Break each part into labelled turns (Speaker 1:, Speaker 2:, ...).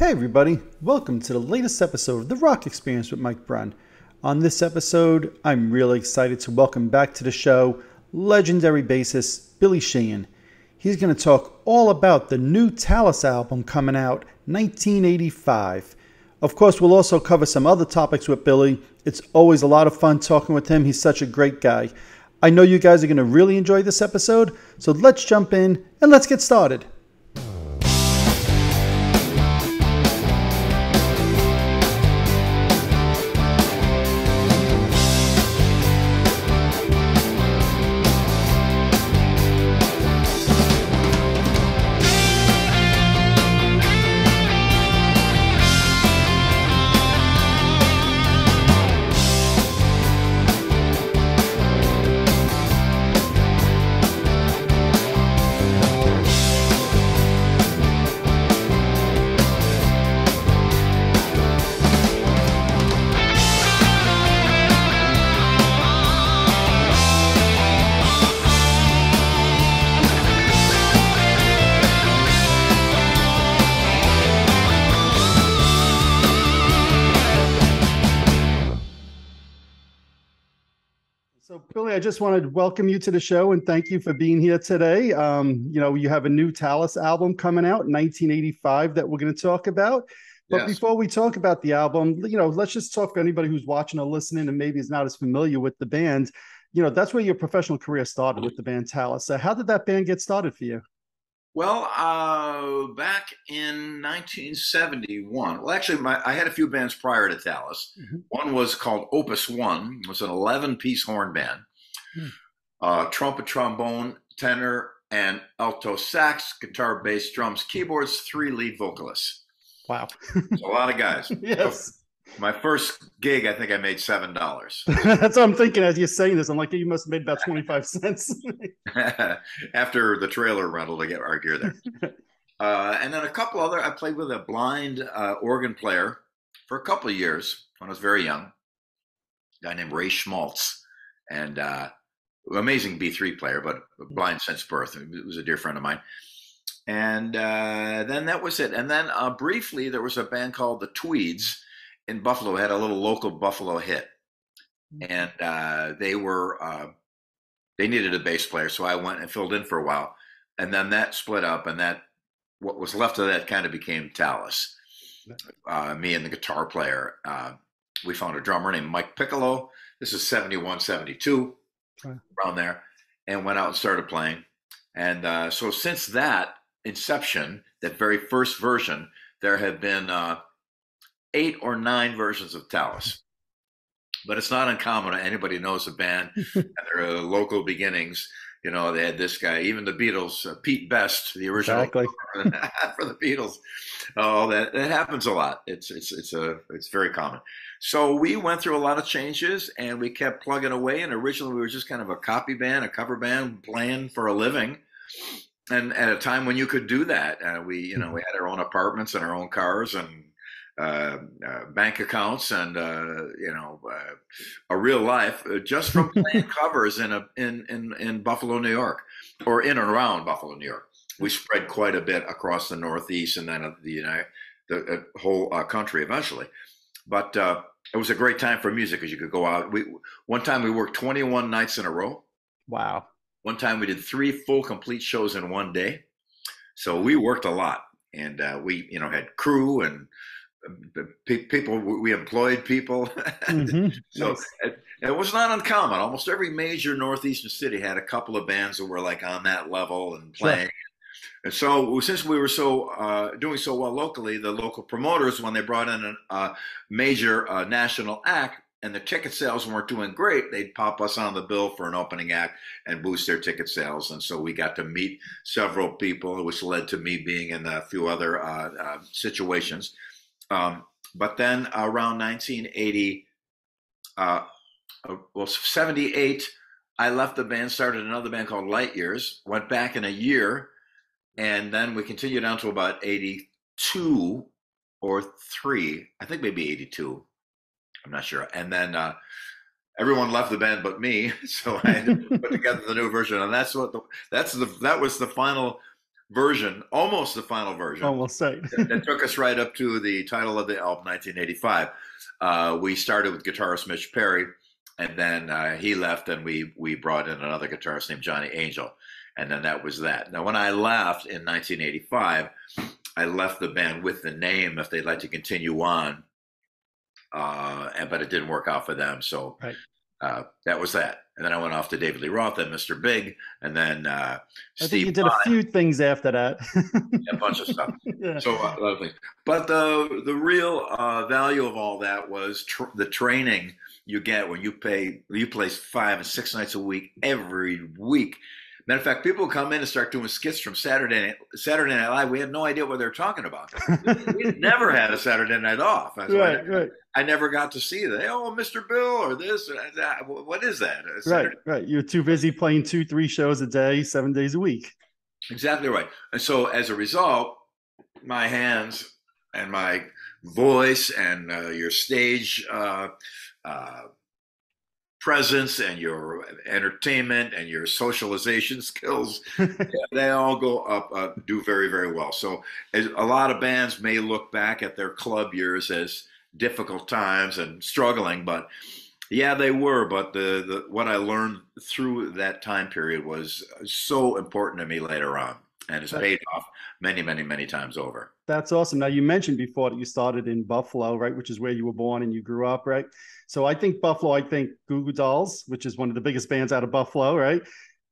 Speaker 1: Hey everybody, welcome to the latest episode of The Rock Experience with Mike Brunn. On this episode, I'm really excited to welcome back to the show legendary bassist Billy Sheehan. He's going to talk all about the new Talas album coming out 1985. Of course, we'll also cover some other topics with Billy. It's always a lot of fun talking with him. He's such a great guy. I know you guys are going to really enjoy this episode, so let's jump in and let's get started. So, Billy, I just wanted to welcome you to the show and thank you for being here today. You have a new Talas album coming out, 1985, that we're going to talk about. But
Speaker 2: Yes.
Speaker 1: before we talk about the album, let's just talk for anybody who's watching or listening and maybe is not as familiar with the band. That's where your professional career started with the band Talas. So how did that band get started for you?
Speaker 2: Well, back in 1971, well, actually, I had a few bands prior to Talas.
Speaker 1: Mhm.
Speaker 2: One was called Opus One. It was an 11-piece horn band, trumpet, trombone, tenor, and alto sax, guitar, bass, drums, keyboards, 3 lead vocalists.
Speaker 1: Wow.
Speaker 2: So a lot of guys.
Speaker 1: Yes.
Speaker 2: My first gig, I think I made $7
Speaker 1: That's what I'm thinking as you're saying this. I'm like, you must have made about 25 cents.
Speaker 2: after the trailer rental to get our gear there. And then a couple other, I played with a blind organ player for a couple of years when I was very young, a guy named Ray Schmaltz, and amazing B3 player, but blind since birth. He was a dear friend of mine. And then that was it. And then briefly, there was a band called the Tweeds in Buffalo, had a little local Buffalo hit. And they needed a bass player, so I went and filled in for a while. And then that split up, and what was left of that kind of became Talas. Me and the guitar player. We found a drummer named Mike Piccolo. This is 71, 72, around there, and went out and started playing. And so since that inception, that very first version, there have been 8 or 9 versions of Talas. But it's not uncommon. Anybody knows a band and their local beginnings. They had this guy, even the Beatles, Pete Best, the original
Speaker 1: Exactly.
Speaker 2: for the Beatles. Oh, that happens a lot. It's very common. So we went through a lot of changes and we kept plugging away. And originally we were just kind of a copy band, a cover band, playing for a living. And at a time when you could do that, we had our own apartments and our own cars and bank accounts and a real life just from playing covers in Buffalo, New York, or in and around Buffalo, New York. We spread quite a bit across the Northeast and then the whole country eventually. But it was a great time for music because you could go out. One time we worked 21 nights in a row.
Speaker 1: Wow.
Speaker 2: One time we did 3 full complete shows in one day. So we worked a lot, and we had crew and people. We employed people.
Speaker 1: Mm-hmm.
Speaker 2: So
Speaker 1: Nice.
Speaker 2: it was not uncommon. Almost every major northeastern city had a couple of bands that were like on that level and playing.
Speaker 1: Sure.
Speaker 2: And so since we were doing so well locally, the local promoters, when they brought in a major national act and the ticket sales weren't doing great, they'd pop us on the bill for an opening act and boost their ticket sales. And so we got to meet several people, which led to me being in a few other situations. But then around 1980, 78, I left the band, started another band called Light Years, went back in a year, and then we continued on to about 82 or 3, I think maybe 82. I'm not sure. And then everyone left the band but me, so I had to put together the new version, and that was the final version, almost the final version,
Speaker 1: Almost right.
Speaker 2: that took us right up to the title of the album, 1985. We started with guitarist Mitch Perry, and then he left, and we brought in another guitarist named Johnny Angel, and then that was that. Now, when I left in 1985, I left the band with the name if they'd like to continue on, but it didn't work out for them, so
Speaker 1: Right.
Speaker 2: that was that. And then I went off to David Lee Roth and Mr. Big, and then
Speaker 1: I think you
Speaker 2: Steve
Speaker 1: did a few things after that.
Speaker 2: a bunch of stuff.
Speaker 1: Yeah.
Speaker 2: So a lot of things. But the real value of all that was the training you get when you play 5 and 6 nights a week every week. Matter of fact, people come in and start doing skits from Saturday Night Live. We had no idea what they were talking about. We never had a Saturday night off.
Speaker 1: Right.
Speaker 2: I never got to see that. Oh, Mr. Bill or this or that. What is that?
Speaker 1: Right. You're too busy playing 2-3 shows a day, 7 days a week.
Speaker 2: Exactly right. And so as a result, my hands and my voice and your stage presence and your entertainment and your socialization skills, they all go up, do very, very well. So a lot of bands may look back at their club years as difficult times and struggling, but yeah, they were. But the what I learned through that time period was so important to me later on, and it's paid off many, many, many times over.
Speaker 1: That's awesome. Now, you mentioned before that you started in Buffalo, right, which is where you were born and you grew up, right? So I think Buffalo, I think Goo Goo Dolls, which is one of the biggest bands out of Buffalo, right?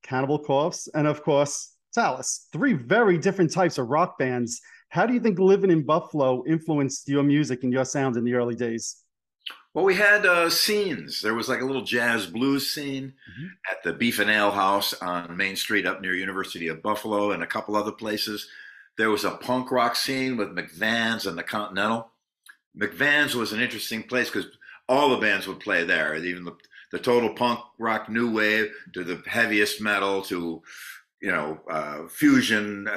Speaker 1: Cannibal Corpse, and of course, Talas. 3 very different types of rock bands. How do you think living in Buffalo influenced your music and your sound in the early days?
Speaker 2: Well, we had scenes. There was like a little jazz blues scene at the Beef and Ale House on Main Street up near University of Buffalo and a couple other places. There was a punk rock scene with McVans and the Continental. McVans was an interesting place because all the bands would play there, even the total punk rock new wave to the heaviest metal to, fusion,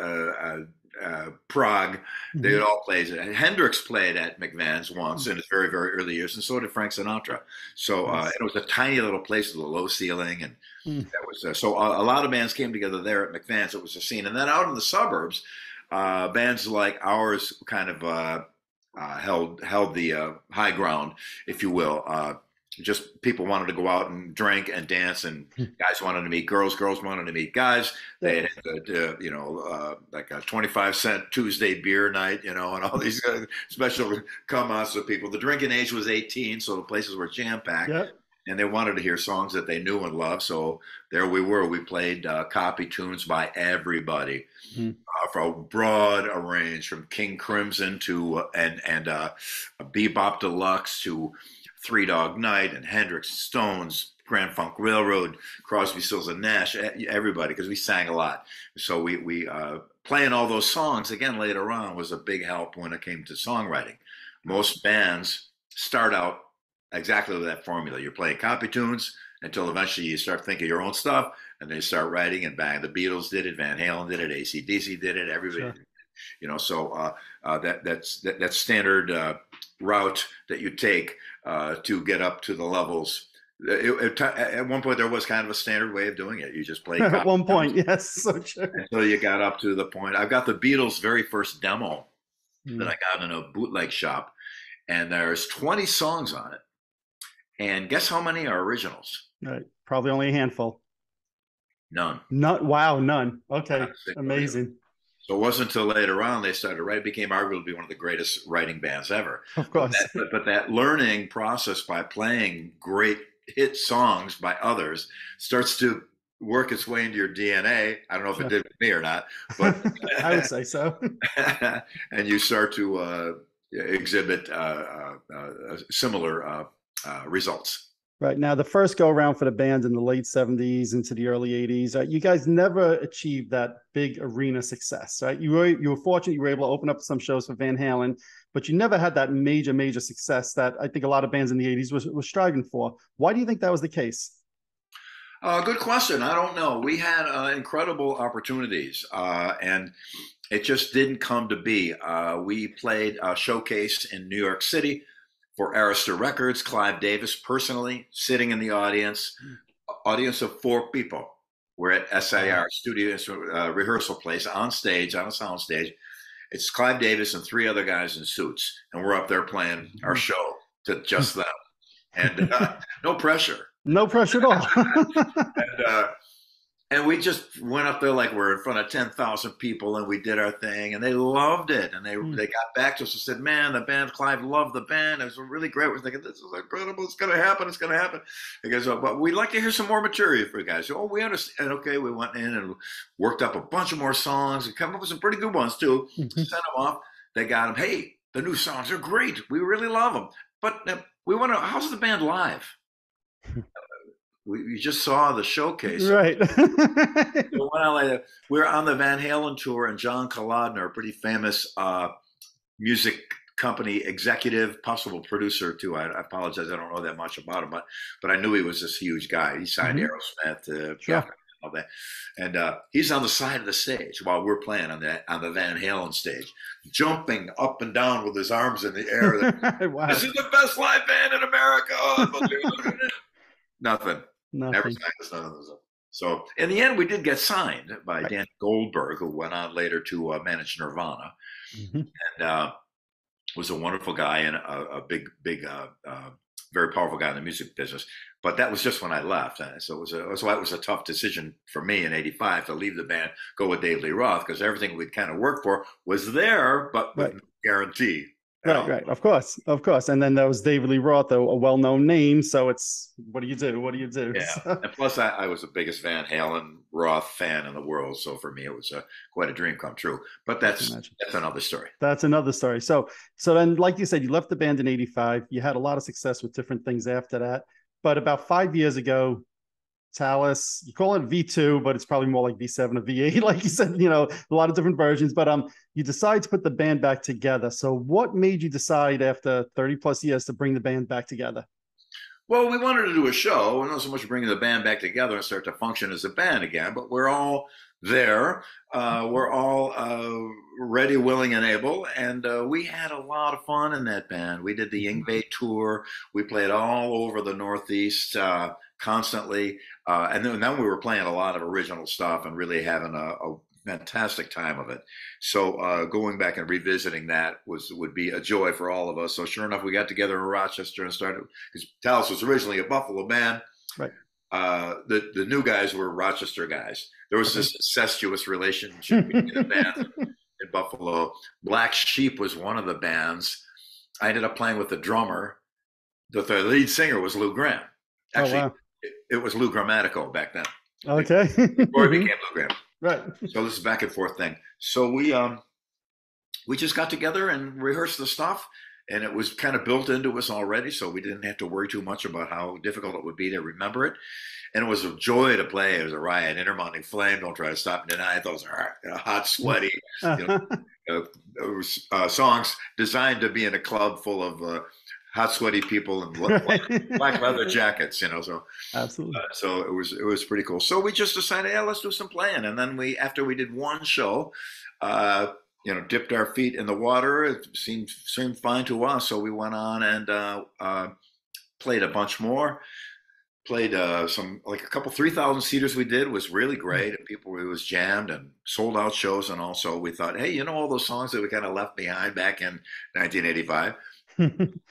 Speaker 2: prog. They would all play. Hendrix played at McVans once in his very, very early years, and so did Frank Sinatra. So it was a tiny little place with a low ceiling, and that was so a lot of bands came together there at McVans. It was a scene, and then out in the suburbs, bands like ours kind of held the high ground, if you will. Just people wanted to go out and drink and dance, and guys wanted to meet girls. Girls wanted to meet guys. They had, like a 25-cent Tuesday beer night, and all these special come-outs of people. The drinking age was 18, so the places were jam-packed. Yep. And they wanted to hear songs that they knew and loved. So there we were. We played copy tunes by everybody, from a broad range, from King Crimson to and Bebop Deluxe to Three Dog Night and Hendrix, Stones, Grand Funk Railroad, Crosby, Stills and Nash, everybody, because we sang a lot. So we playing all those songs again later on was a big help when it came to songwriting. Most bands start out exactly with that formula. You're playing copy tunes until eventually you start thinking your own stuff, and they start writing, and bang, the Beatles did it, Van Halen did it, AC/DC did it, everybody did it. So that's standard route that you take to get up to the levels. At one point, there was kind of a standard way of doing it. You just played
Speaker 1: at one point, yes, so true.
Speaker 2: Until you got up to the point. I've got the Beatles' very first demo that I got in a bootleg shop, and there's 20 songs on it. And guess how many are originals?
Speaker 1: Right, probably only a handful.
Speaker 2: None.
Speaker 1: Wow, none. Okay, amazing.
Speaker 2: So it wasn't until later on they started writing. It became arguably one of the greatest writing bands ever.
Speaker 1: Of course.
Speaker 2: But that learning process by playing great hit songs by others starts to work its way into your DNA. I don't know if it did with me or not, but
Speaker 1: I would say so.
Speaker 2: And you start to exhibit similar results.
Speaker 1: Right. Now, the first go around for the band in the late 70s into the early 80s, you guys never achieved that big arena success, right? You were fortunate you were able to open up some shows for Van Halen, but you never had that major success that I think a lot of bands in the 80s were striving for. Why do you think that was the case?
Speaker 2: Good question. I don't know. We had incredible opportunities, and it just didn't come to be. We played a showcase in New York City for Arista Records, Clive Davis personally, sitting in the audience of 4 people We're at SIR studio rehearsal place on stage, on a sound stage. It's Clive Davis and three other guys in suits, and we're up there playing our show to just them, and no pressure.
Speaker 1: No pressure at all.
Speaker 2: And we just went up there like we're in front of 10,000 people, and we did our thing, and they loved it. And they got back to us and said, "Man, the band, Clive loved the band. It was really great." We're thinking, "This is incredible. It's going to happen. It's going to happen." He goes, "Oh, but we'd like to hear some more material for you guys." So, we understand. Okay, we went in and worked up a bunch of more songs and come up with some pretty good ones too. Sent them off. They got them. Hey, the new songs are great. We really love them. But we want to. How's the band live? You just saw the showcase.
Speaker 1: Right.
Speaker 2: We were on the Van Halen tour, and John Kolodner, a pretty famous music company executive, possible producer too. I apologize, I don't know that much about him, but I knew he was this huge guy. He signed Aerosmith, all that, and he's on the side of the stage while we're playing on the Van Halen stage, jumping up and down with his arms in the air.
Speaker 1: Wow.
Speaker 2: This is the best live band in America. Nothing. Never signed us, none of those. So in the end, we did get signed by Dan Goldberg, who went on later to manage Nirvana, and was a wonderful guy and a big, very powerful guy in the music business. But that was just when I left, so it was a tough decision for me in '85 to leave the band, go with Dave Lee Roth, because everything we'd kind of worked for was there, but with no guarantee.
Speaker 1: Right. Of course. And then there was David Lee Roth, a well-known name. So it's, what do you do?
Speaker 2: Yeah.
Speaker 1: So.
Speaker 2: And plus, I was the biggest Van Halen Roth fan in the world. So for me, it was quite a dream come true. But that's another story.
Speaker 1: That's another story. So then, like you said, you left the band in '85. You had a lot of success with different things after that. But about 5 years ago, Talas, you call it V2, but it's probably more like V7 or V8, like you said, a lot of different versions, but you decide to put the band back together. So what made you decide after 30 plus years to bring the band back together?
Speaker 2: Well, we wanted to do a show, not so much bringing the band back together and start to function as a band again, but we're all there. We're all ready, willing, and able. And we had a lot of fun in that band. We did the Yngwie tour. We played all over the Northeast constantly. And then we were playing a lot of original stuff and really having a fantastic time of it. So going back and revisiting that would be a joy for all of us. So sure enough, we got together in Rochester and started, because Talas was originally a Buffalo band.
Speaker 1: Right.
Speaker 2: The new guys were Rochester guys. There was this incestuous relationship between the bands in Buffalo. Black Sheep was one of the bands. I ended up playing with the drummer. The lead singer was Lou Gramm. Actually, it was Lou Grammatico back then.
Speaker 1: Okay.
Speaker 2: Before he became Lou Gramm.
Speaker 1: Right.
Speaker 2: So this is back and forth thing. So we just got together and rehearsed the stuff, and it was kind of built into us already, so we didn't have to worry too much about how difficult it would be to remember it. And it was a joy to play. It was a riot. Intermounting Flame, Don't Try to Stop Me Tonight. Those are hot, sweaty songs designed to be in a club full of hot, sweaty people in black leather jackets, So
Speaker 1: absolutely.
Speaker 2: So it was pretty cool. So we just decided, let's do some playing. And then after we did one show, dipped our feet in the water. It seemed fine to us. So we went on and played a bunch more. Played some, like a couple 3,000 seaters we did was really great. And it was jammed and sold out shows. And also we thought, hey, all those songs that we kind of left behind back in 1985.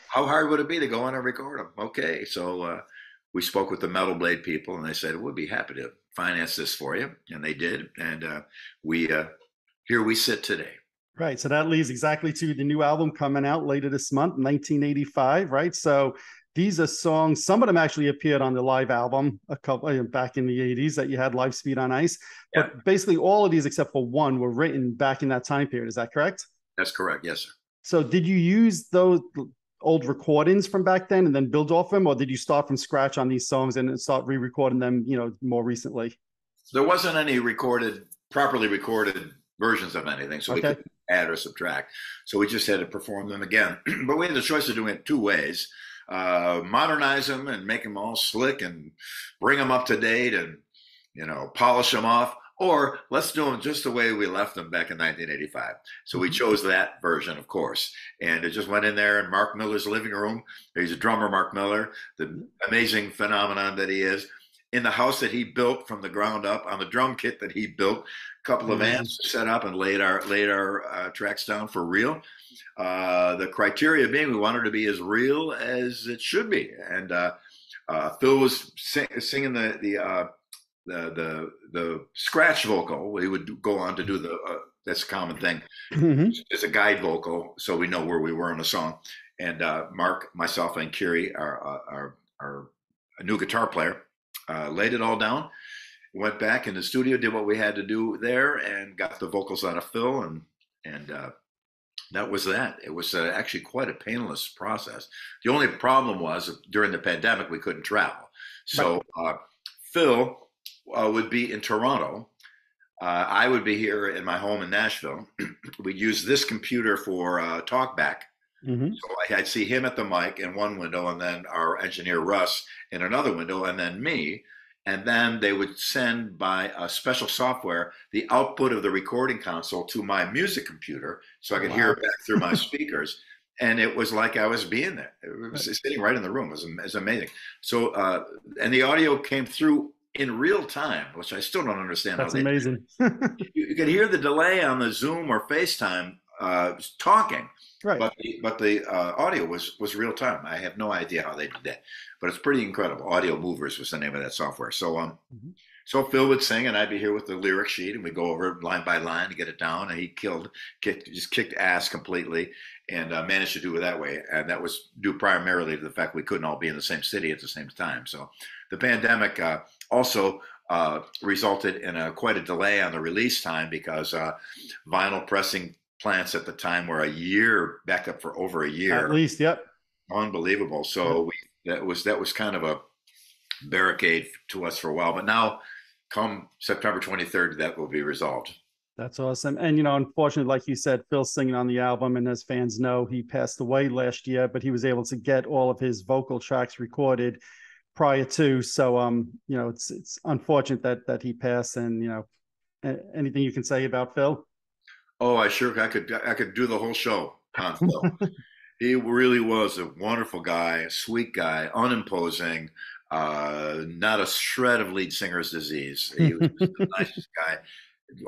Speaker 2: How hard would it be to go in and record them? Okay, so we spoke with the Metal Blade people, and they said, we'll be happy to finance this for you. And they did. And here we sit today.
Speaker 1: Right. So that leads exactly to the new album coming out later this month, 1985, right? So these are songs, some of them actually appeared on the live album a couple back in the 80s that you had, Live Speed on Ice. Yeah. But basically all of these except for one were written back in that time period. Is that correct?
Speaker 2: That's correct. Yes, sir.
Speaker 1: So did you use those old recordings from back then and then build off them, or did you start from scratch on these songs and start re-recording them, more recently?
Speaker 2: There wasn't any properly recorded versions of anything, so we couldn't add or subtract. So we just had to perform them again. But we had the choice of doing it two ways. Modernize them and make them all slick and bring them up to date and, polish them off. Or let's do them just the way we left them back in 1985. So we chose that version, of course. And it just went in there in Mark Miller's living room. He's a drummer, Mark Miller, the amazing phenomenon that he is. in the house that he built from the ground up on the drum kit that he built. A couple of
Speaker 1: Amazing.
Speaker 2: amps set up and laid our tracks down for real. The criteria being we wanted to be as real as it should be. And Phil was singing the scratch vocal. He would go on to do the that's a common thing.
Speaker 1: Mm-hmm.
Speaker 2: It's a guide vocal, so we know where we were in the song. And Mark, myself, and Kiri, our new guitar player, laid it all down. Went back in the studio, did what we had to do there, and got the vocals out of Phil, and that was that. It was actually quite a painless process. The only problem was during the pandemic we couldn't travel, so Phil would be in Toronto. I would be here in my home in Nashville. We'd use this computer for talkback.
Speaker 1: Mm-hmm.
Speaker 2: So I'd see him at the mic in one window, and then our engineer Russ in another window, and then me. And then they would send by a special software the output of the recording console to my music computer so I could hear it back through my speakers. And it was like I was being there. It was sitting right in the room. It was amazing. So, and the audio came through in real time, which I still don't understand.
Speaker 1: That's amazing.
Speaker 2: You could hear the delay on the Zoom or FaceTime talking,
Speaker 1: right?
Speaker 2: But the audio was real time. I have no idea how they did that, but it's pretty incredible. Audio Movers was the name of that software. So so Phil would sing, and I'd be here with the lyric sheet, and we'd go over it line by line to get it down. And he just kicked ass completely, and managed to do it that way. And that was due primarily to the fact we couldn't all be in the same city at the same time. So the pandemic also resulted in quite a delay on the release time because vinyl pressing plants at the time were a year back up for over a year.
Speaker 1: At least, yep.
Speaker 2: Unbelievable. So that was kind of a barricade to us for a while. But now, come September 23rd, that will be resolved.
Speaker 1: That's awesome. And, unfortunately, like you said, Phil's singing on the album, and as fans know, he passed away last year, but he was able to get all of his vocal tracks recorded prior to. So, it's unfortunate that he passed. And, anything you can say about Phil?
Speaker 2: Oh, I could do the whole show on Phil. He really was a wonderful guy, a sweet guy, unimposing, not a shred of lead singer's disease. He was just the nicest guy.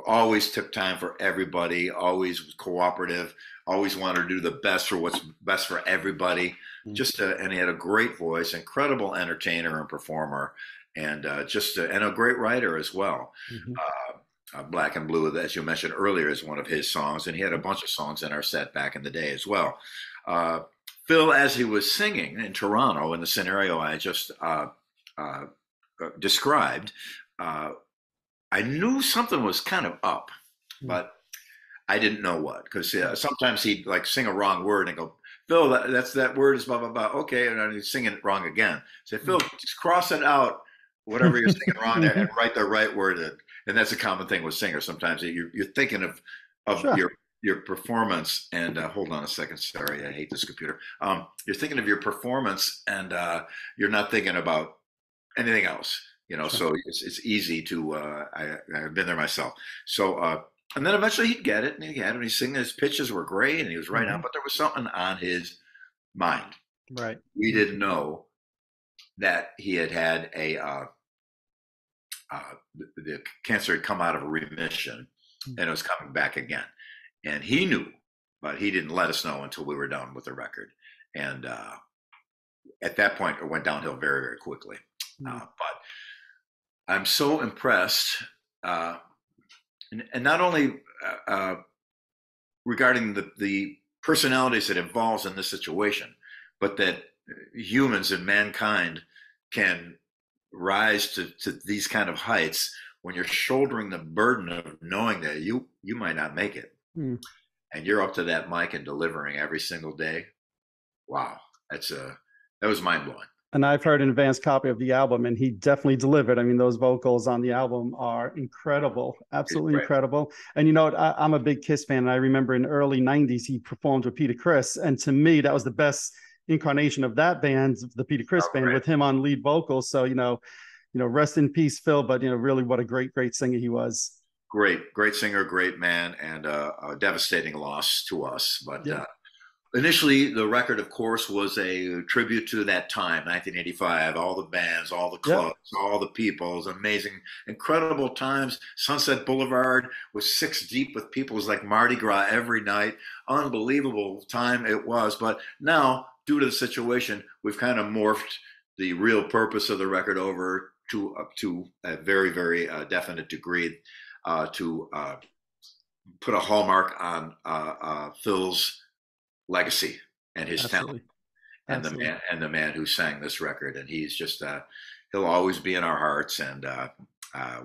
Speaker 2: Always took time for everybody, always was cooperative, always wanted to do the best for what's best for everybody. And he had a great voice, incredible entertainer and performer, and and a great writer as well. Black and Blue, as you mentioned earlier, is one of his songs, and he had a bunch of songs in our set back in the day as well. Phil, as he was singing in Toronto in the scenario I just described, I knew something was kind of up, but I didn't know what, because sometimes he'd like sing a wrong word and go, Phil, that word is blah, blah, blah. Okay, and then he's singing it wrong again. Say, Phil, just cross it out, whatever you're singing wrong there, and write the right word in. And that's a common thing with singers. Sometimes you're thinking of
Speaker 1: Sure.
Speaker 2: your performance, and hold on a second. Sorry, I hate this computer. You're thinking of your performance, and you're not thinking about anything else.
Speaker 1: Sure.
Speaker 2: So it's easy to. I've been there myself. So and then eventually he'd get it, and he's singing. His pitches were great, and he was right on. But there was something on his mind.
Speaker 1: Right.
Speaker 2: We didn't know that he had the cancer had come out of a remission, and it was coming back again. And he knew, but he didn't let us know until we were done with the record. And at that point, it went downhill very, very quickly. But I'm so impressed, and not only regarding the personalities that involves in this situation, but that humans and mankind can rise to these kind of heights when you're shouldering the burden of knowing that you might not make it, and you're up to that mic and delivering every single day. Wow, that was mind blowing.
Speaker 1: And I've heard an advanced copy of the album, and he definitely delivered. I mean, those vocals on the album are incredible, absolutely incredible. And I'm a big Kiss fan, and I remember in the early '90s he performed with Peter Criss, and to me that was the best incarnation of that band, the Peter Criss band, with him on lead vocals. So rest in peace, Phil. But really, what a great singer he was.
Speaker 2: Great singer, great man, and a devastating loss to us. But Initially, the record, of course, was a tribute to that time, 1985. All the bands, all the
Speaker 1: Yep.
Speaker 2: clubs, all the people. It was amazing, incredible times. Sunset Boulevard was six deep with people. It was like Mardi Gras every night. Unbelievable time it was. But now, due to the situation, we've kind of morphed the real purpose of the record over to up to a very, very definite degree to put a hallmark on Phil's legacy and his talent
Speaker 1: Absolutely. Absolutely.
Speaker 2: and the man who sang this record. And he's just he'll always be in our hearts. And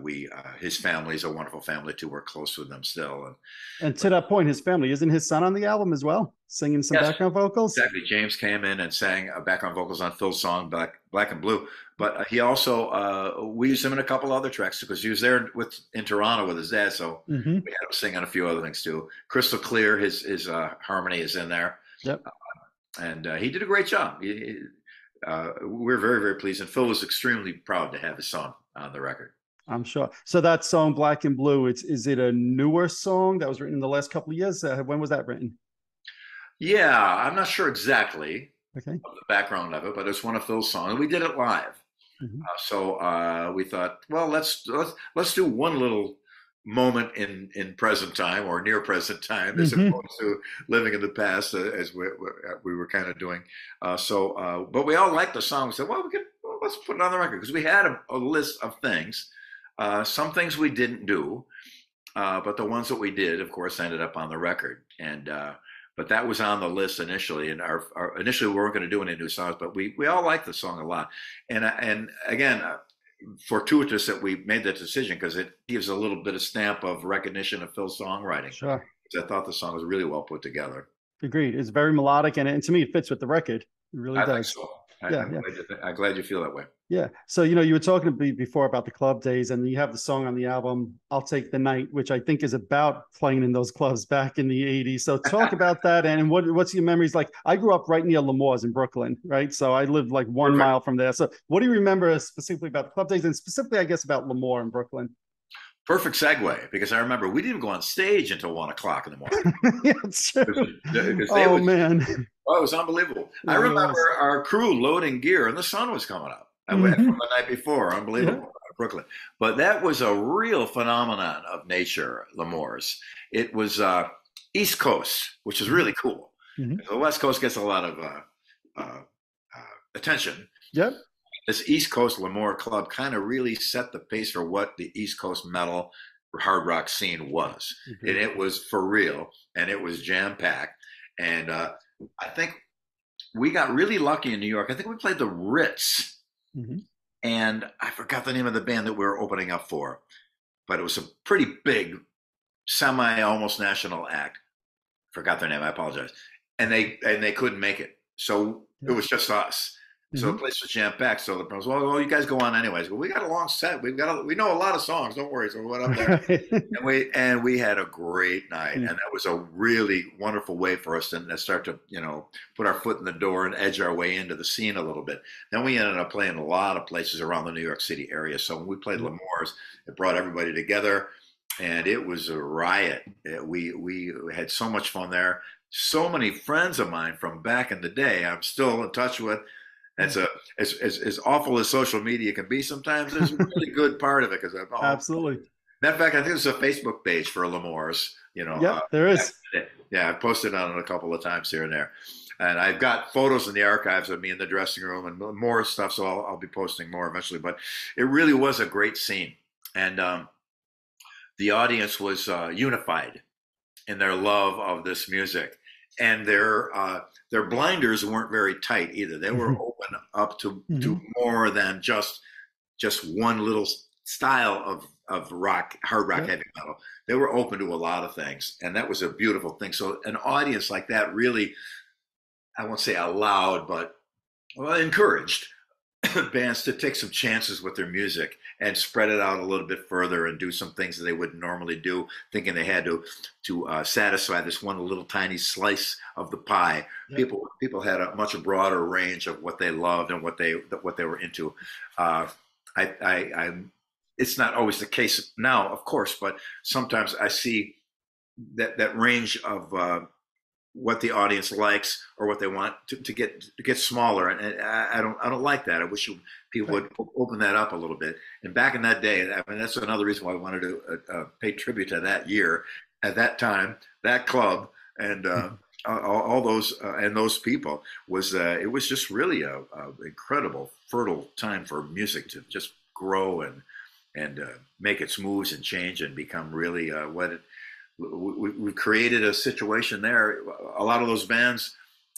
Speaker 2: we his family is a wonderful family too. We're close with them still.
Speaker 1: And to that point, his family, isn't his son on the album as well, singing some
Speaker 2: Yes,
Speaker 1: background vocals?
Speaker 2: exactly. James came in and sang background vocals on Phil's song Black and Blue. But he also we used him in a couple other tracks because he was there in Toronto with his dad, so
Speaker 1: Hmm.
Speaker 2: we had him sing on a few other things too. Crystal Clear, his harmony is in there.
Speaker 1: Yep.
Speaker 2: And he did a great job. We're very, very pleased. And Phil was extremely proud to have his song on the record.
Speaker 1: I'm sure. So that song, Black and Blue, is it a newer song that was written in the last couple of years? When was that written?
Speaker 2: Yeah, I'm not sure exactly
Speaker 1: Okay.
Speaker 2: of the background of it, but it's one of Phil's songs. And we did it live.
Speaker 1: Hmm.
Speaker 2: So we thought, well, let's do one little moment in present time or near present time as
Speaker 1: Hmm.
Speaker 2: opposed to living in the past as we were kind of doing. But we all liked the song. We said, well, let's put it on the record because we had a list of things. Some things we didn't do, but the ones that we did, of course, ended up on the record. And but that was on the list initially. And initially we weren't going to do any new songs, but we all liked the song a lot. And again, fortuitous that we made that decision because it gives a little bit of stamp of recognition of Phil's songwriting.
Speaker 1: Sure.
Speaker 2: I thought the song was really well put together.
Speaker 1: Agreed. It's very melodic, and to me, it fits with the record. It really
Speaker 2: I think
Speaker 1: does.
Speaker 2: so.
Speaker 1: Yeah,
Speaker 2: I'm glad you feel that way.
Speaker 1: yeah. So, you were talking to me before about the club days, and you have the song on the album, I'll Take the Night, which I think is about playing in those clubs back in the 80s. So talk about that, and what's your memories like? I grew up right near Lemore's in Brooklyn, right? So I lived like 1 mile from there. So what do you remember specifically about the club days, and specifically, I guess, about Lemore in Brooklyn?
Speaker 2: Perfect segue because I remember we didn't go on stage until 1 o'clock in the morning.
Speaker 1: Yeah, it's true.
Speaker 2: Because
Speaker 1: Man.
Speaker 2: Oh, it was unbelievable. I remember our crew loading gear and the sun was coming up from the night before. Unbelievable.
Speaker 1: Yeah.
Speaker 2: Brooklyn. But that was a real phenomenon of nature, Lemore's. It was East Coast, which is really cool.
Speaker 1: Mhm.
Speaker 2: The West Coast gets a lot of attention.
Speaker 1: Yep.
Speaker 2: This East Coast Lemore Club kind of really set the pace for what the East Coast metal hard rock scene was.
Speaker 1: Mhm.
Speaker 2: And it was for real, and it was jam-packed. And I think we got really lucky in New York. I think we played the Ritz,
Speaker 1: Mhm.
Speaker 2: and I forgot the name of the band that we were opening up for, but it was a pretty big, semi-almost national act. Forgot their name. I apologize. And they couldn't make it, so it was just us. So the place was jam packed. So the pros, well, you guys go on anyways. Well, we got a long set. We know a lot of songs. Don't worry. So we went up there, and we had a great night, and that was a really wonderful way for us to start to put our foot in the door and edge our way into the scene a little bit. Then we ended up playing a lot of places around the New York City area. So when we played Lemore's, it brought everybody together, and it was a riot. We had so much fun there. So many friends of mine from back in the day I'm still in touch with. That's as awful as social media can be sometimes. There's a really good part of it because
Speaker 1: Absolutely.
Speaker 2: Matter of fact, I think there's a Facebook page for Lemore's.
Speaker 1: Yeah, there is.
Speaker 2: Yeah, I've posted on it a couple of times here and there, and I've got photos in the archives of me in the dressing room and more stuff. So I'll be posting more eventually. But it really was a great scene, and the audience was unified in their love of this music. And their blinders weren't very tight either. They were open up to more than just one little style of rock, hard rock, heavy metal. They were open to a lot of things, and that was a beautiful thing. So an audience like that really, I won't say allowed, but encouraged bands to take some chances with their music and spread it out a little bit further and do some things that they wouldn't normally do, thinking they had to satisfy this one little tiny slice of the pie. Yep. People had a much broader range of what they loved and what they were into. It's not always the case now, of course, but sometimes I see that range of what the audience likes or what they want to get smaller, and I don't like that. I wish people would open that up a little bit. And back in that day, I mean, that's another reason why I wanted to pay tribute to that year, at that time, that club, and all those and those people was it was just really a incredible fertile time for music to just grow and make its moves and change and become really what it. We created a situation there. A lot of those bands,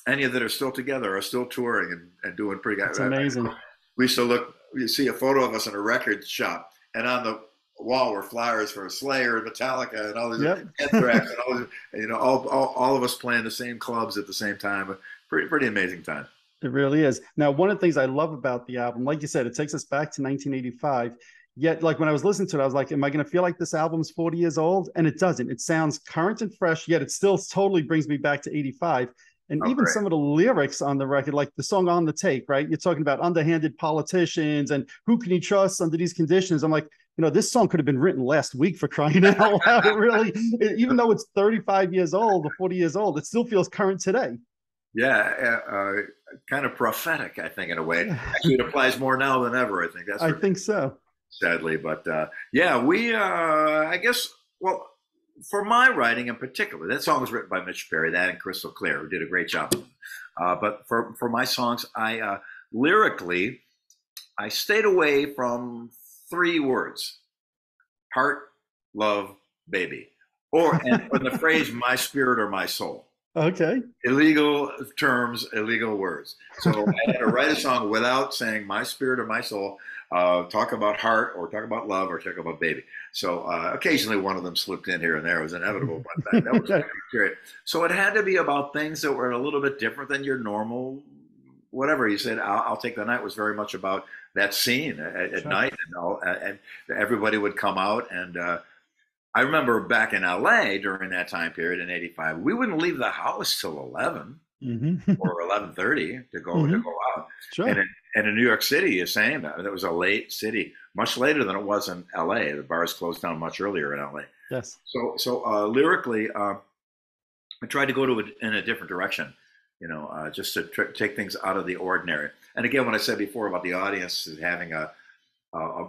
Speaker 2: any that are still together, are still touring and doing pretty good.
Speaker 1: That's amazing.
Speaker 2: We used to look, you see a photo of us in a record shop, and on the wall were flyers for Slayer and Metallica and all these Anthrax and all these, you know, all of us playing the same clubs at the same time. Pretty amazing time.
Speaker 1: It really is. Now, one of the things I love about the album, like you said, it takes us back to 1985. Yet, like when I was listening to it, I was like, am I going to feel like this album's 40 years old? And it doesn't. It sounds current and fresh, yet it still totally brings me back to 85. And even some of the lyrics on the record, like the song On the Take, right? You're talking about underhanded politicians and who can you trust under these conditions? I'm like, you know, this song could have been written last week, for crying out loud. It really, even though it's 35 years old or 40 years old, it still feels current today.
Speaker 2: Yeah, kind of prophetic, I think, in a way. Actually, it applies more now than ever, I think.
Speaker 1: I think so.
Speaker 2: Sadly, but yeah, we I guess, well, for my writing in particular, that song was written by Mitch Perry, that and Crystal Clear, who did a great job. But for my songs, I lyrically, I stayed away from 3 words: heart, love, baby, and the phrase "my spirit" or "my soul."
Speaker 1: Okay.
Speaker 2: Illegal terms, illegal words. So I had to write a song without saying "my spirit" or "my soul." Talk about heart, or talk about love, or talk about baby. So occasionally one of them slipped in here and there. It was inevitable, but that was period. So it had to be about things that were a little bit different than your normal, whatever. You said, I'll Take the Night was very much about that scene at night, and everybody would come out. And I remember back in LA during that time period in '85, we wouldn't leave the house till 11 or 11:30 to go out.
Speaker 1: Sure.
Speaker 2: And in New York City, the same. It was a late city, much later than it was in LA. The bars closed down much earlier in LA.
Speaker 1: Yes.
Speaker 2: So lyrically, I tried to go in a different direction, you know, just to take things out of the ordinary. And again, what I said before about the audience is having a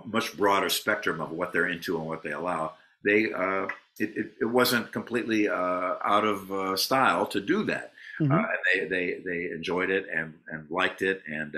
Speaker 2: much broader spectrum of what they're into and what they allow. It wasn't completely out of style to do that. They enjoyed it and liked it, and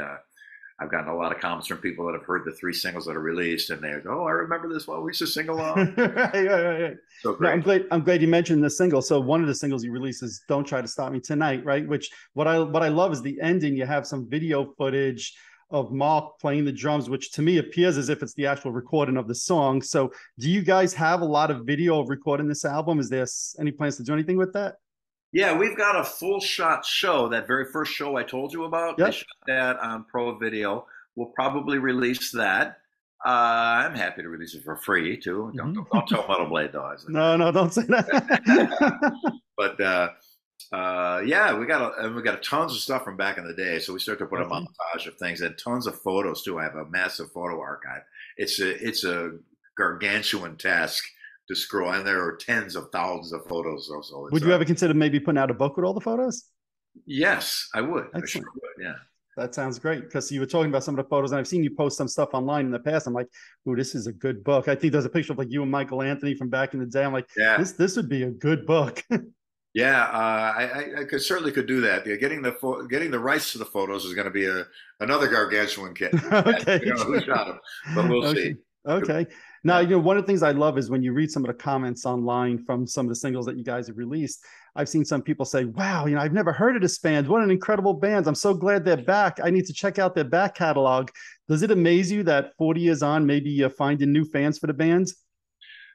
Speaker 2: I've gotten a lot of comments from people that have heard the 3 singles that are released, and they go, "Oh, I remember this one. We used to sing along."
Speaker 1: right. So great. No, I'm glad you mentioned the single. So one of the singles you released is "Don't Try to Stop Me Tonight," right? Which what I love is the ending. You have some video footage of Mark playing the drums, which to me appears as if it's the actual recording of the song. So do you guys have a lot of video of recording this album? Is there any plans to do anything with that?
Speaker 2: Yeah, we've got a full shot show. That very first show I told you about, They shot that on Pro Video. We'll probably release that. I'm happy to release it for free too. Don't tell Metal Blade though.
Speaker 1: No, don't say that.
Speaker 2: But yeah, we got tons of stuff from back in the day. So we start to put a montage of things and tons of photos too. I have a massive photo archive. It's a gargantuan task to scroll, and there are tens of thousands of photos. Also,
Speaker 1: would you ever consider maybe putting out a book with all the photos?
Speaker 2: Yes, I would.
Speaker 1: Excellent.
Speaker 2: I sure would. Yeah.
Speaker 1: That sounds great, because you were talking about some of the photos, and I've seen you post some stuff online in the past. I'm like, "Ooh, this is a good book." I think there's a picture of like you and Michael Anthony from back in the day. I'm like, this would be a good book.
Speaker 2: Yeah, I certainly could do that. Yeah, getting the rights to the photos is going to be another gargantuan kit.
Speaker 1: Okay,
Speaker 2: you know, who shot them, but we'll see.
Speaker 1: Okay. Now, you know, one of the things I love is when you read some of the comments online from some of the singles that you guys have released. I've seen some people say, "Wow, you know, I've never heard of this band. What an incredible band. I'm so glad they're back. I need to check out their back catalog." Does it amaze you that 40 years on, maybe you're finding new fans for the band?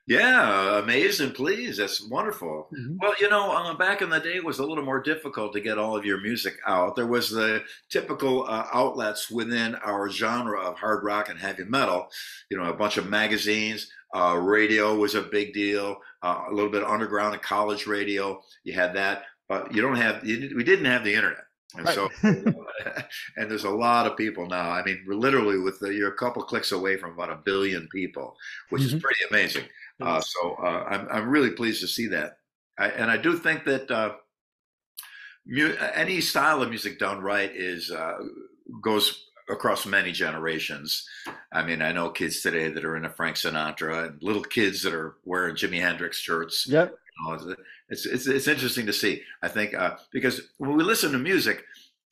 Speaker 2: Yeah, amazed and pleased. That's wonderful. Well, you know, back in the day, it was a little more difficult to get all of your music out. There was the typical outlets within our genre of hard rock and heavy metal. You know, a bunch of magazines. Radio was a big deal. A little bit of underground and college radio. You had that, but we didn't have the internet. And so, and there's a lot of people now. I mean, we're literally you're a couple clicks away from about 1 billion people, which is pretty amazing. So I'm really pleased to see that. And I do think that any style of music done right is goes across many generations. I mean, I know kids today that are into Frank Sinatra and little kids that are wearing Jimi Hendrix shirts.
Speaker 1: Yep.
Speaker 2: You know, it's interesting to see. I think because when we listen to music,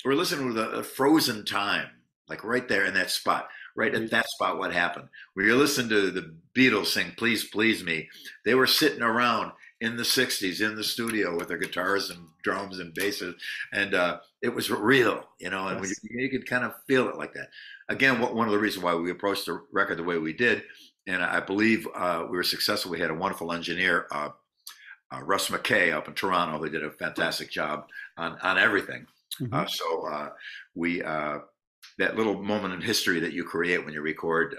Speaker 2: we're listening to a frozen time, like right there in that spot. Right at that spot, what happened? When you listen to the Beatles sing "Please Please Me," they were sitting around in the '60s in the studio with their guitars and drums and basses, and it was real, you know. And
Speaker 1: Yes.
Speaker 2: you could kind of feel it like that. Again, one of the reasons why we approached the record the way we did, and I believe we were successful. We had a wonderful engineer, Russ McKay, up in Toronto. They did a fantastic job on everything.
Speaker 1: Mm-hmm.
Speaker 2: So we that little moment in history that you create when you record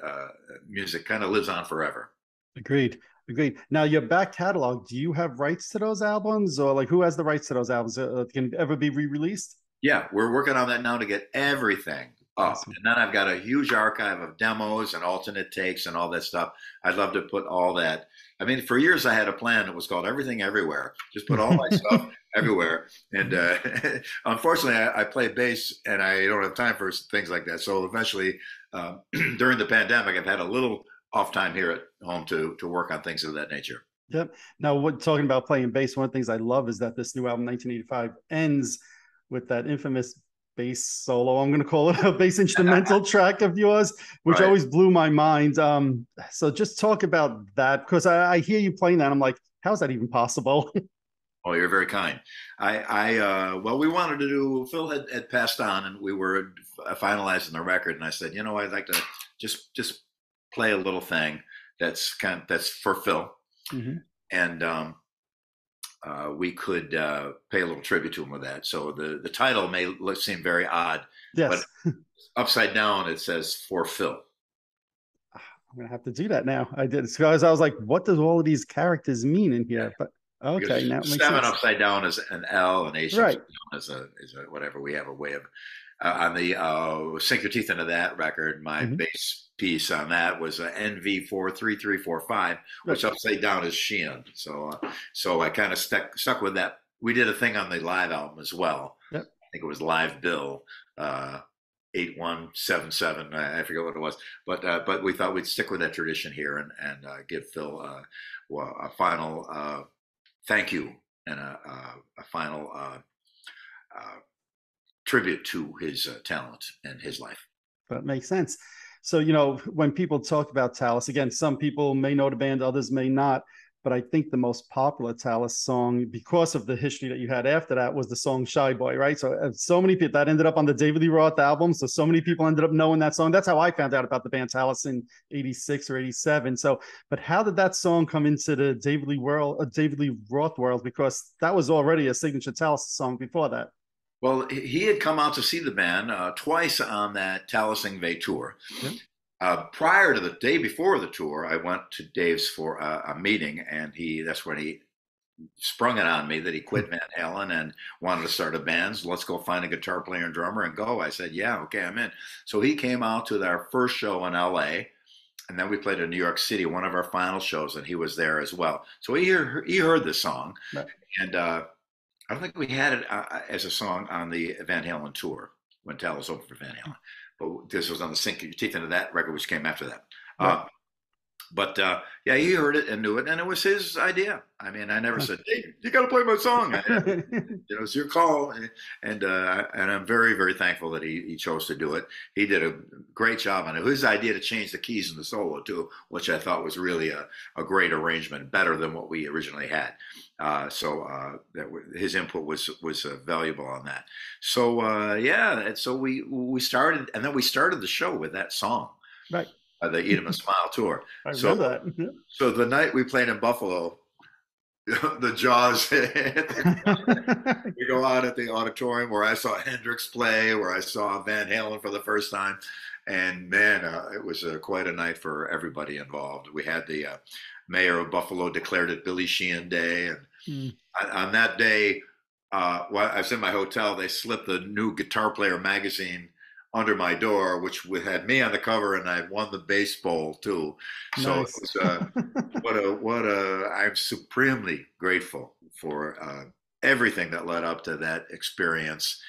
Speaker 2: music kind of lives on forever.
Speaker 1: Agreed. Agreed. Now, your back catalog, do you have rights to those albums, or like who has the rights to those albums? Can it ever be re-released?
Speaker 2: Yeah, we're working on that now to get everything up.
Speaker 1: Awesome.
Speaker 2: And then I've got a huge archive of demos and alternate takes and all that stuff. I'd love to put all that. I mean, for years I had a plan that was called Everything Everywhere. Just put all my stuff everywhere. And unfortunately, I play bass and I don't have time for things like that. So eventually, during the pandemic, I've had a little off time here at home to work on things of that nature.
Speaker 1: Yep. Now, what talking about playing bass, one of the things I love is that this new album, 1985, ends with that infamous bass solo. I'm going to call it a bass instrumental track of yours, which
Speaker 2: Right.
Speaker 1: always blew my mind. So just talk about that, because I hear you playing that. I'm like, how's that even possible?
Speaker 2: Oh, you're very kind. Well, we wanted to do. Phil had passed on, and we were finalizing the record. And I said, you know, I'd like to just play a little thing that's for Phil,
Speaker 1: Mm-hmm.
Speaker 2: and we could pay a little tribute to him with that. So the title may seem very odd, but
Speaker 1: Yes.
Speaker 2: upside down it says "For Phil."
Speaker 1: I'm going to have to do that now. I did. Because I was like, what does all of these characters mean in
Speaker 2: Yeah.
Speaker 1: here? But okay,
Speaker 2: Because
Speaker 1: now it makes
Speaker 2: seven
Speaker 1: sense.
Speaker 2: upside down is an L, and H
Speaker 1: Right.
Speaker 2: upside down is a whatever. We have a way of on the Sink Your Teeth into That record. My
Speaker 1: Mm-hmm.
Speaker 2: bass piece on that was a NV43345, which
Speaker 1: Right.
Speaker 2: upside down is Sheehan. So I kind of stuck with that. We did a thing on the live album as well.
Speaker 1: Yep.
Speaker 2: I think it was Live Bill. 8177. I forget what it was, but we thought we'd stick with that tradition here and give Phil a final thank you and a final tribute to his talent and his life.
Speaker 1: That makes sense. So, when people talk about Talas, again, some people may know the band, others may not. But I think the most popular Talas song, because of the history that you had after that, was the song Shy Boy, right? So many people that ended up on the David Lee Roth album. So many people ended up knowing that song. That's how I found out about the band Talas in '86 or '87. So, but how did that song come into the David Lee Roth world? Because that was already a signature Talas song before that.
Speaker 2: Well, he had come out to see the band twice on that Talas Ingve tour.
Speaker 1: Yep.
Speaker 2: Prior to the day before the tour, I went to Dave's for a meeting, and that's when he sprung it on me that he quit Van Halen and wanted to start a band. So let's go find a guitar player and drummer and go. I said, yeah, okay, I'm in. So he came out to our first show in LA, and then we played in New York City, one of our final shows, and he was there as well. So he heard the song,
Speaker 1: Right.
Speaker 2: and I don't think we had it as a song on the Van Halen tour when Talas opened for Van Halen. But this was on the Sink Your Teeth into That record, which came after that.
Speaker 1: Right.
Speaker 2: But yeah, he heard it and knew it, and it was his idea. I mean, I never said, "Hey, you got to play my song." It's your call, and I'm very, very thankful that he chose to do it. He did a great job on it. His idea to change the keys in the solo too, which I thought was really a great arrangement, better than what we originally had. His input was valuable on that. So yeah, and so we started, and then we started the show with that song.
Speaker 1: Right.
Speaker 2: The Eat 'em and Smile tour.
Speaker 1: I remember that.
Speaker 2: So the night we played in Buffalo, the Jaws, we go out at the auditorium where I saw Hendrix play, where I saw Van Halen for the first time. And man, it was quite a night for everybody involved. We had the mayor of Buffalo declared it Billy Sheehan Day. And on that day, while I was in my hotel, they slipped the new Guitar Player magazine under my door, which had me on the cover, and I won the bass bowl too. So
Speaker 1: Nice.
Speaker 2: it was I'm supremely grateful for everything that led up to that experience,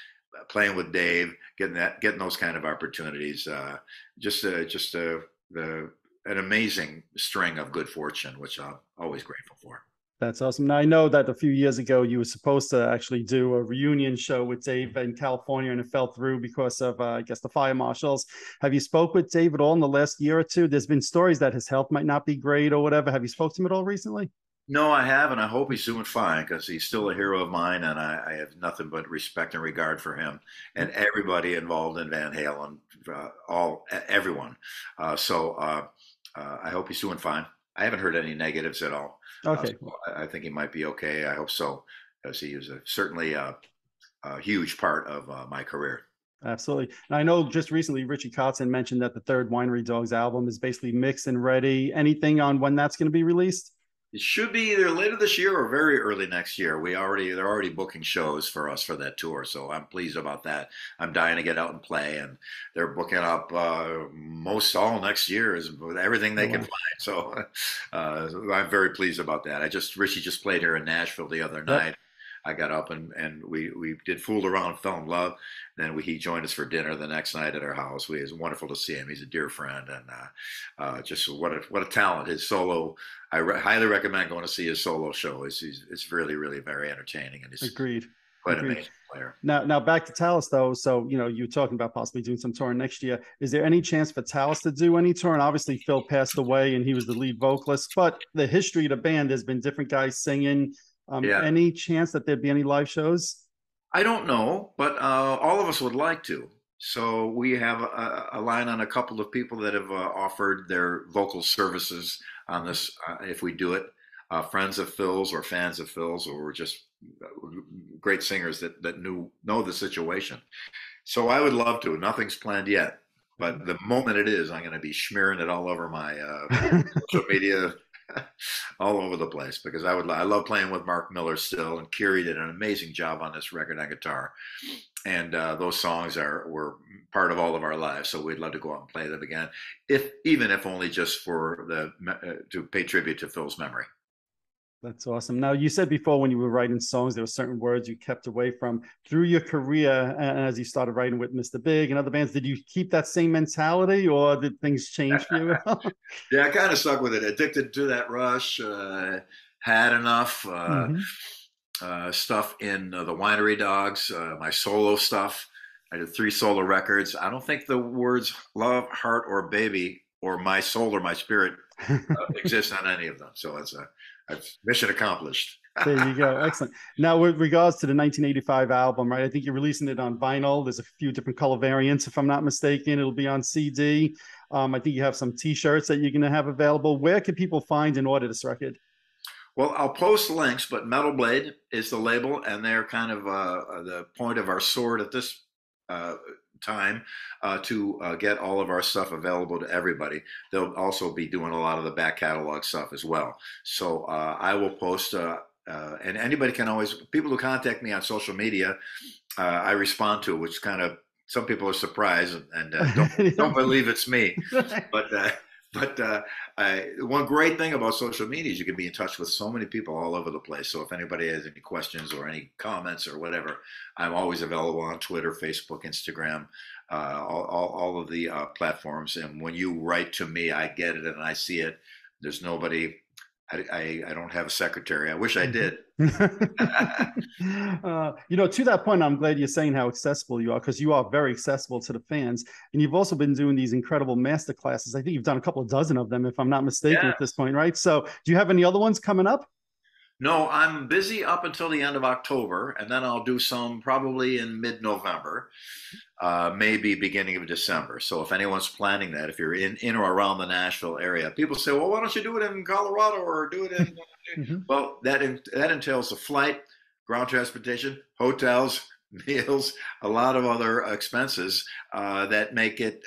Speaker 2: playing with Dave, getting those kind of opportunities, the an amazing string of good fortune, which I'm always grateful for.
Speaker 1: That's awesome. Now I know that a few years ago you were supposed to actually do a reunion show with Dave in California, and it fell through because of, I guess, the fire marshals. Have you spoke with Dave at all in the last year or two? There's been stories that his health might not be great or whatever. Have you spoke to him at all recently?
Speaker 2: No, I have, and I hope he's doing fine because he's still a hero of mine, and I have nothing but respect and regard for him and everybody involved in Van Halen, everyone. I hope he's doing fine. I haven't heard any negatives at all.
Speaker 1: Okay.
Speaker 2: I think he might be okay. I hope so, because he was certainly a huge part of my career.
Speaker 1: Absolutely. And I know just recently Richie Kotzen mentioned that the third Winery Dogs album is basically mixed and ready. Anything on when that's going to be released?
Speaker 2: It should be either later this year or very early next year. They're already booking shows for us for that tour, so I'm pleased about that. I'm dying to get out and play, and they're booking up most all next year is with everything they can find. So I'm very pleased about that. Richie just played here in Nashville the other night. I got up and we did Fooled Around, Fell in Love. Then he joined us for dinner the next night at our house. It was wonderful to see him. He's a dear friend, and just what a talent. His solo, I highly recommend going to see his solo show. It's really, really very entertaining, and he's
Speaker 1: Agreed.
Speaker 2: quite an amazing player.
Speaker 1: Now back to Talas though. So you're talking about possibly doing some touring next year. Is there any chance for Talas to do any touring? Obviously, Phil passed away, and he was the lead vocalist. But the history of the band, there's been different guys singing. Any chance that there'd be any live shows?
Speaker 2: I don't know, but all of us would like to. So we have a line on a couple of people that have offered their vocal services on this if we do it. Friends of Phil's or fans of Phil's, or just great singers that know the situation. So I would love to. Nothing's planned yet, but the moment it is, I'm going to be smearing it all over my social media, all over the place, because I love playing with Mark Miller still, and Kiri did an amazing job on this record on guitar, and those songs were part of all of our lives. So we'd love to go out and play them again, even if only just for to pay tribute to Phil's memory.
Speaker 1: That's awesome. Now, you said before when you were writing songs, there were certain words you kept away from. Through your career, and as you started writing with Mr. Big and other bands, did you keep that same mentality, or did things change for you?
Speaker 2: Yeah, I kind of stuck with it. Addicted to that rush. Had enough stuff in the Winery Dogs, my solo stuff. I did 3 solo records. I don't think the words love, heart, or baby, or my soul or my spirit exist on any of them. So it's mission accomplished.
Speaker 1: There you go. Excellent. Now, with regards to the 1985 album, right, I think you're releasing it on vinyl. There's a few different color variants, if I'm not mistaken. It'll be on CD. I think you have some T-shirts that you're going to have available. Where can people find and order this record?
Speaker 2: Well, I'll post links, but Metal Blade is the label, and they're kind of the point of our sword at this time to get all of our stuff available to everybody. They'll also be doing a lot of the back catalog stuff as well. So I will post, and anybody can always, people who contact me on social media, I respond to, which kind of, some people are surprised and don't believe it's me. But one great thing about social media is you can be in touch with so many people all over the place. So if anybody has any questions or any comments or whatever, I'm always available on Twitter, Facebook, Instagram, all of the platforms. And when you write to me, I get it and I see it. There's nobody. I don't have a secretary. I wish I did.
Speaker 1: To that point, I'm glad you're saying how accessible you are, because you are very accessible to the fans. And you've also been doing these incredible master classes. I think you've done a couple of dozen of them, if I'm not mistaken, at this point, right? So do you have any other ones coming up?
Speaker 2: No, I'm busy up until the end of October, and then I'll do some probably in mid-November, maybe beginning of December. So if anyone's planning that, if you're in or around the Nashville area, people say, well, why don't you do it in Colorado or do it in, well, that entails a flight, ground transportation, hotels, meals, a lot of other expenses that make it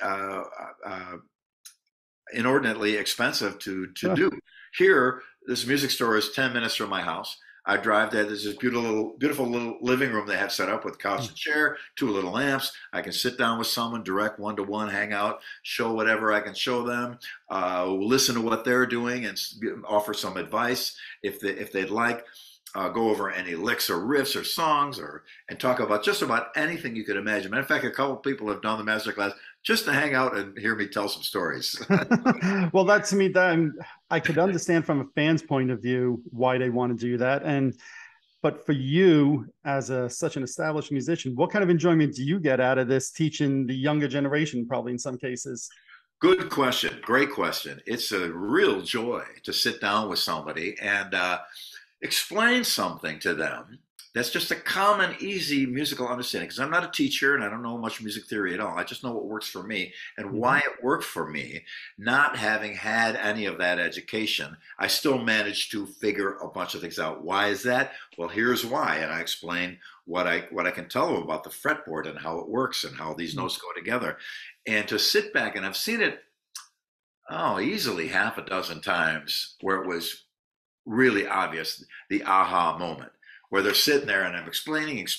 Speaker 2: inordinately expensive to do. Here, this music store is 10 minutes from my house. I drive there. There's this beautiful little living room they have set up with couch and chair, 2 little lamps. I can sit down with someone, direct one-to-one, hang out, show whatever I can show them, listen to what they're doing, and offer some advice if they'd like. go over any licks or riffs or songs, and talk about just about anything you could imagine. Matter of fact, a couple of people have done the master class just to hang out and hear me tell some stories.
Speaker 1: Well, that to me, that I could understand from a fan's point of view why they want to do that. And but for you, as such an established musician, what kind of enjoyment do you get out of this teaching the younger generation? Probably in some cases.
Speaker 2: Good question. Great question. It's a real joy to sit down with somebody and explain something to them that's just a common, easy musical understanding. Because I'm not a teacher and I don't know much music theory at all. I just know what works for me and why it worked for me. Not having had any of that education, I still managed to figure a bunch of things out. Why is that? Well, here's why. And I explain what I can tell them about the fretboard and how it works and how these notes go together. And to sit back, and I've seen it, easily half a dozen times where it was really obvious, the aha moment, where they're sitting there and I'm explaining and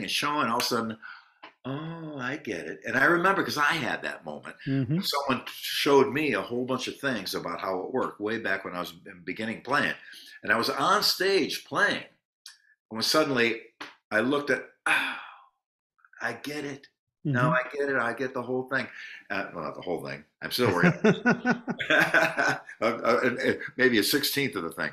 Speaker 2: showing, all of a sudden, oh, I get it. And I remember because I had that moment. Someone showed me a whole bunch of things about how it worked way back when I was beginning playing. And I was on stage playing. And when suddenly I looked at, I get it. No, I get it. I get the whole thing. Well, not the whole thing. I'm still working. Maybe a 16th of the thing,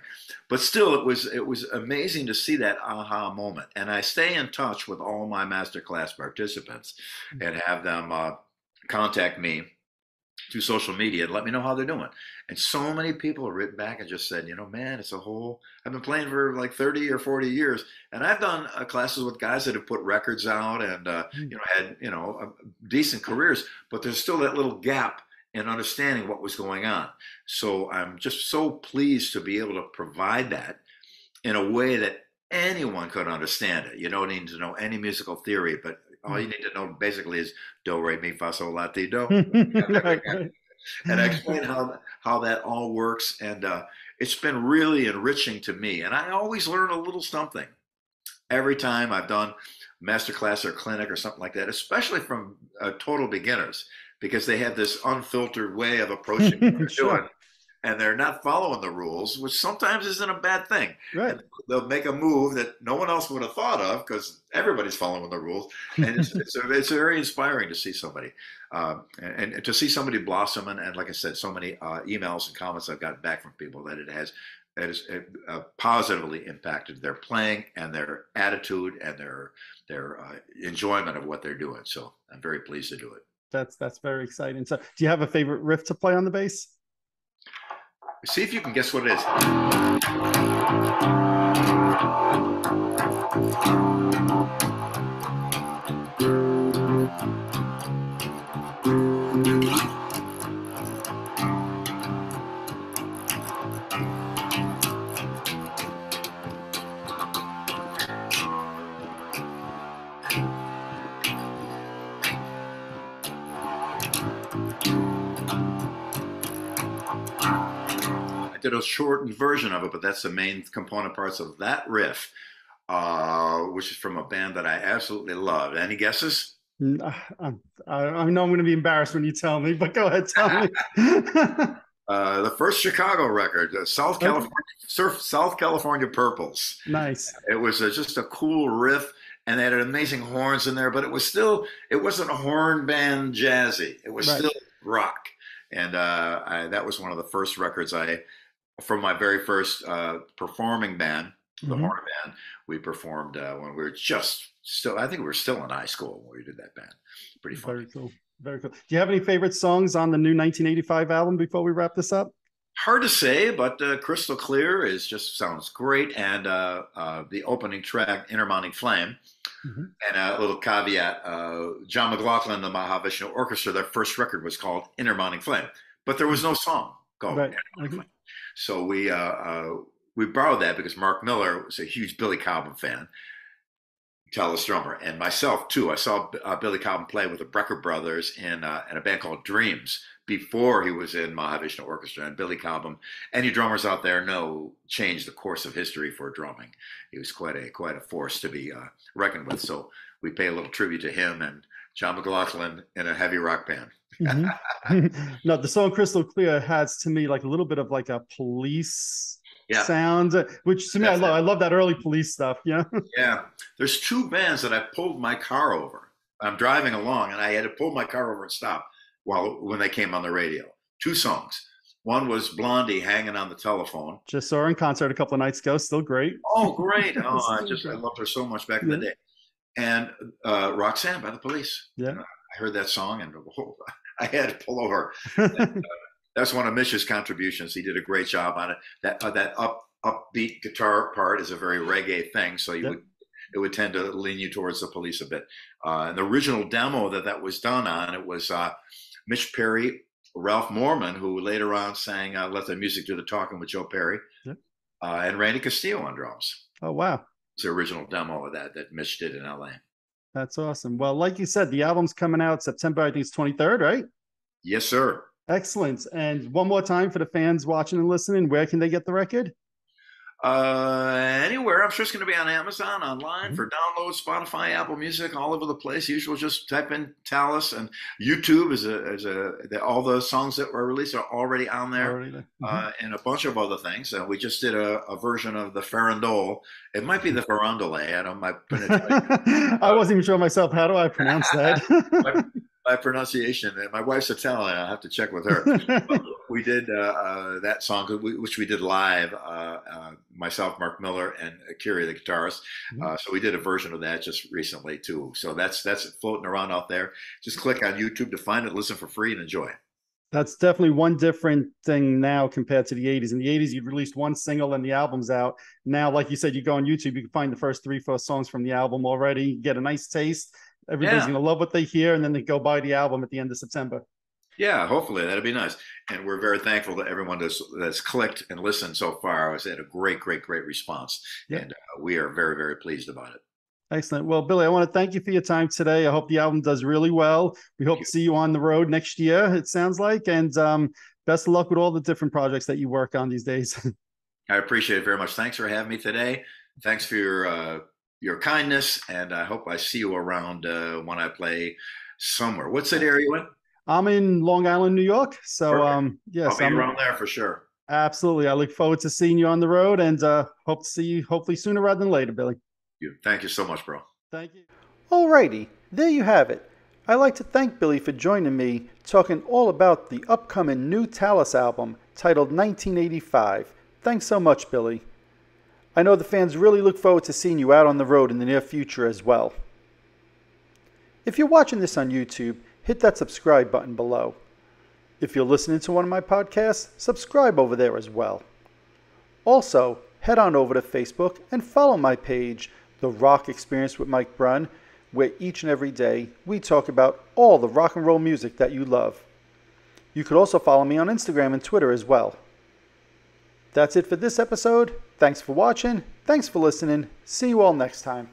Speaker 2: but still, it was amazing to see that aha moment. And I stay in touch with all my masterclass participants and have them contact me through social media and let me know how they're doing. And so many people have written back and just said, man, I've been playing for like 30 or 40 years. And I've done classes with guys that have put records out and, had, decent careers, but there's still that little gap in understanding what was going on. So I'm just so pleased to be able to provide that in a way that anyone could understand it. You don't need to know any musical theory, but all you need to know basically is do, re, mi, fa, sol, la, ti, do. And I explain how that all works. And it's been really enriching to me. And I always learn a little something every time I've done masterclass or clinic or something like that, especially from total beginners, because they have this unfiltered way of approaching what they're doing. And they're not following the rules, which sometimes isn't a bad thing.
Speaker 1: Right.
Speaker 2: And they'll make a move that no one else would have thought of because everybody's following the rules. And it's very inspiring to see somebody and to see somebody blossom. And like I said, so many emails and comments I've gotten back from people that it has positively impacted their playing and their attitude and their enjoyment of what they're doing. So I'm very pleased to do it.
Speaker 1: That's very exciting. So, do you have a favorite riff to play on the bass?
Speaker 2: See if you can guess what it is. Did a shortened version of it, but that's the main component parts of that riff, which is from a band that I absolutely love. Any guesses?
Speaker 1: I know I'm going to be embarrassed when you tell me, but go ahead, tell me.
Speaker 2: The first Chicago record, South California Purples.
Speaker 1: Nice.
Speaker 2: It was just a cool riff, and they had amazing horns in there, but it wasn't a horn band jazzy. It was still rock. And that was one of the first records from my very first performing band, the horn band. We performed when we were I think we were still in high school when we did that band. Pretty fun.
Speaker 1: Very cool. Very cool. Do you have any favorite songs on the new 1985 album before we wrap this up?
Speaker 2: Hard to say, but Crystal Clear sounds great. And the opening track, Intermounting Flame. And a little caveat, John McLaughlin and the Mahavishnu Orchestra, their first record was called Intermounting Flame, but there was no song called Intermounting Flame. So we borrowed that because Mark Miller was a huge Billy Cobham fan, Talas drummer, and myself too. I saw Billy Cobham play with the Brecker Brothers in a band called Dreams before he was in Mahavishnu Orchestra. And Billy Cobham, any drummers out there know, changed the course of history for drumming. He was quite a force to be reckoned with. So we pay a little tribute to him and John McLaughlin in a heavy rock band.
Speaker 1: No, the song Crystal Clear has to me like a little bit of like a Police
Speaker 2: Yeah,
Speaker 1: sounds, which to me,
Speaker 2: that's it.
Speaker 1: I love that early Police stuff. Yeah.
Speaker 2: Yeah, there's two bands that I pulled my car over. I'm driving along, and I had to pull my car over and stop when they came on the radio. Two songs. One was Blondie, "Hanging on the Telephone."
Speaker 1: Just saw her in concert a couple of nights ago. Still great.
Speaker 2: Oh, great! Oh,
Speaker 1: Still
Speaker 2: I
Speaker 1: great.
Speaker 2: loved her so much back in the
Speaker 1: Yeah.
Speaker 2: day. And "Roxanne" by the Police.
Speaker 1: Yeah.
Speaker 2: I heard that song, and I had to pull over. That's one of Mitch's contributions. He did a great job on it. That upbeat guitar part is a very reggae thing, so it would tend to lean you towards the Police a bit. And the original demo that was done on it was Mitch Perry, Ralph Morman, who later on sang "Let the Music Do the Talking" with Joe Perry, and Randy Castillo on drums.
Speaker 1: Oh, wow.
Speaker 2: It's the original demo of that Mitch did in LA.
Speaker 1: That's awesome. Well, like you said, the album's coming out September, I think it's 23rd, right?
Speaker 2: Yes, sir.
Speaker 1: Excellent. And one more time for the fans watching and listening, where can they get the record?
Speaker 2: Anywhere. I'm sure it's going to be on Amazon, online for download, Spotify, Apple Music, all over the place. Usual, just type in Talas, and YouTube all the songs that were released are already on there, and a bunch of other things. We just did a version of the Farandole. It might be the Farandole. I don't know.
Speaker 1: I wasn't even sure myself. How do I pronounce that?
Speaker 2: My pronunciation. My wife's Italian. I'll have to check with her. But we did that song, which we did live. Myself, Mark Miller, and Kiri, the guitarist. So we did a version of that just recently too. So that's floating around out there. Just click on YouTube to find it, listen for free, and enjoy.
Speaker 1: That's definitely one different thing now compared to the 80s. In the 80s, you'd released one single and the album's out. Now, like you said, you go on YouTube, you can find the first 3-4 songs from the album already, get a nice taste. Everybody's going to love what they hear, and then they go buy the album at the end of September.
Speaker 2: Yeah, hopefully that'd be nice. And we're very thankful to everyone that's clicked and listened so far. I've had a great response, and we are very, very pleased about it.
Speaker 1: Excellent. Well, Billy, I want to thank you for your time today. I hope the album does really well. We hope to see you on the road next year, it sounds like, and best of luck with all the different projects that you work on these days.
Speaker 2: I appreciate it very much. Thanks for having me today. Thanks for your kindness, and I hope I see you around when I play somewhere. What city are you in?
Speaker 1: I'm in Long Island, New York. So, yes,
Speaker 2: I'll be around there for sure.
Speaker 1: Absolutely. I look forward to seeing you on the road, and hope to see you hopefully sooner rather than later, Billy.
Speaker 2: Thank you so much, bro.
Speaker 1: Thank you. Alrighty, there you have it. I'd like to thank Billy for joining me, talking all about the upcoming new Talas album titled 1985. Thanks so much, Billy. I know the fans really look forward to seeing you out on the road in the near future as well. If you're watching this on YouTube, hit that subscribe button below. If you're listening to one of my podcasts, subscribe over there as well. Also, head on over to Facebook and follow my page, The Rock Experience with Mike Brunn, where each and every day we talk about all the rock and roll music that you love. You could also follow me on Instagram and Twitter as well. That's it for this episode. Thanks for watching. Thanks for listening. See you all next time.